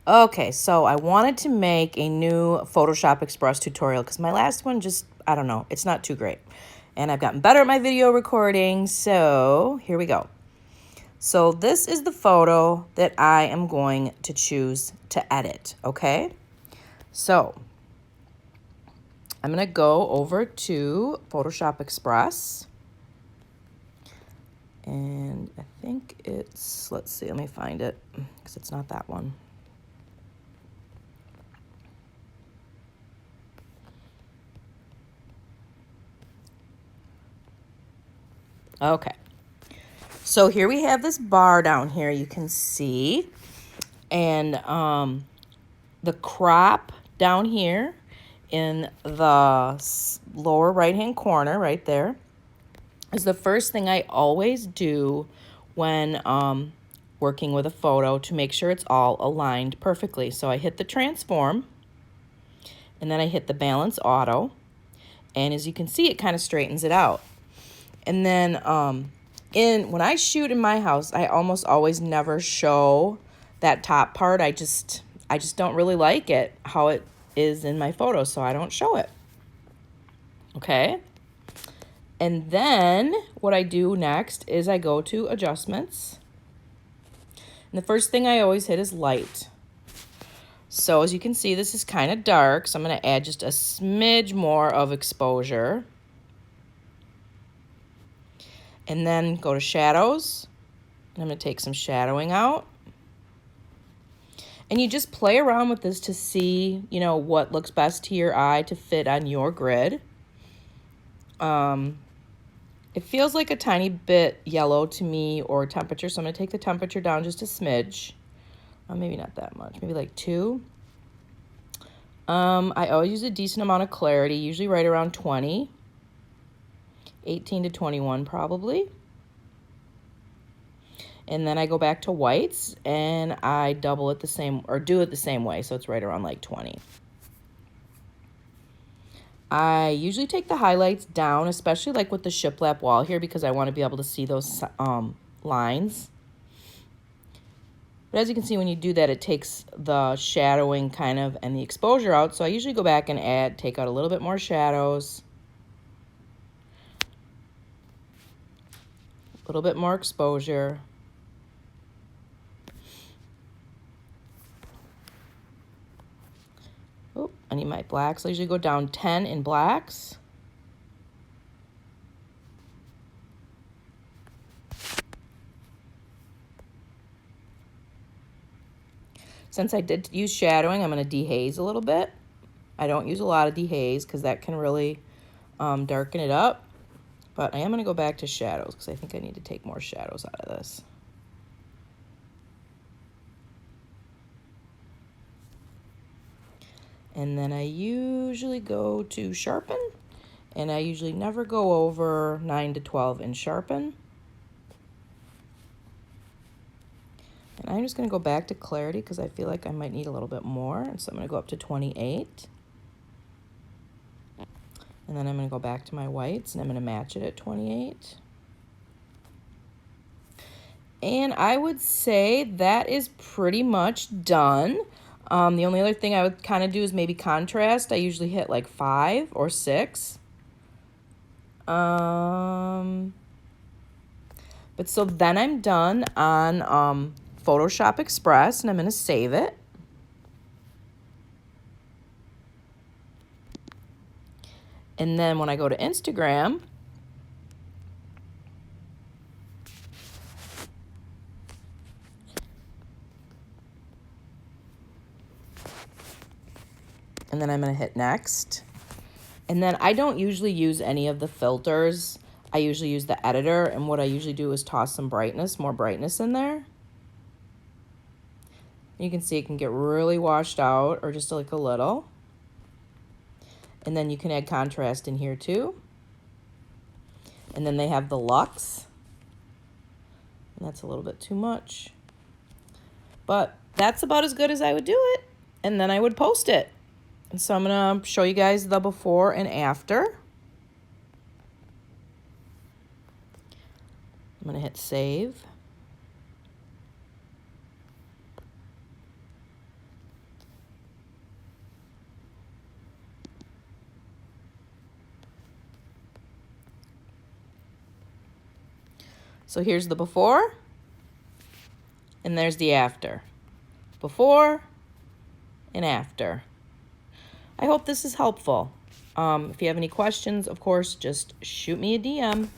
Okay, so I wanted to make a new Photoshop Express tutorial because my last one just, I don't know, it's not too great. And I've gotten better at my video recording, so here we go. So this is the photo that I am going to choose to edit, okay? So I'm gonna go over to Photoshop Express. And I think it's, let's see, let me find it because it's not that one. Okay, so here we have this bar down here you can see, and the crop down here in the lower right hand corner right there is the first thing I always do when working with a photo to make sure it's all aligned perfectly. So I hit the transform, and then I hit the balance auto, and as you can see, it kind of straightens it out. And then when I shoot in my house, I almost always never show that top part. I just don't really like it how it is in my photo, so I don't show it. Okay? And then what I do next is I go to adjustments. And the first thing I always hit is light. So as you can see, this is kind of dark, so I'm going to add just a smidge more of exposure. And then go to shadows. And I'm going to take some shadowing out. And you just play around with this to see, you know, what looks best to your eye to fit on your grid. It feels like a tiny bit yellow to me, or temperature, so I'm going to take the temperature down just a smidge. Maybe not that much, maybe like 2. I always use a decent amount of clarity, usually right around 20. 18 to 21 probably. And then I go back to whites and I double it the same, or do it the same way, so it's right around like 20. I usually take the highlights down, especially like with the shiplap wall here, because I want to be able to see those lines. But as you can see, when you do that, it takes the shadowing kind of and the exposure out. So I usually go back and take out a little bit more shadows, a little bit more exposure. Oh, I need my blacks. I usually go down 10 in blacks. Since I did use shadowing, I'm going to dehaze a little bit. I don't use a lot of dehaze because that can really darken it up. But I am going to go back to shadows because I think I need to take more shadows out of this. And then I usually go to sharpen. And I usually never go over 9 to 12 in sharpen. And I'm just going to go back to clarity because I feel like I might need a little bit more. And so I'm going to go up to 28. And then I'm going to go back to my whites and I'm going to match it at 28. And I would say that is pretty much done. The only other thing I would kind of do is maybe contrast. I usually hit like 5 or 6. But so then I'm done on Photoshop Express, and I'm going to save it. And then when I go to Instagram, and then I'm going to hit next. And then I don't usually use any of the filters. I usually use the editor, and what I usually do is toss some brightness, more brightness in there. You can see it can get really washed out, or just like a little. And then you can add contrast in here too. And then they have the Luxe. And that's a little bit too much. But that's about as good as I would do it. And then I would post it. And so I'm going to show you guys the before and after. I'm going to hit save. So here's the before, and there's the after. Before and after. I hope this is helpful. If you have any questions, of course, just shoot me a DM.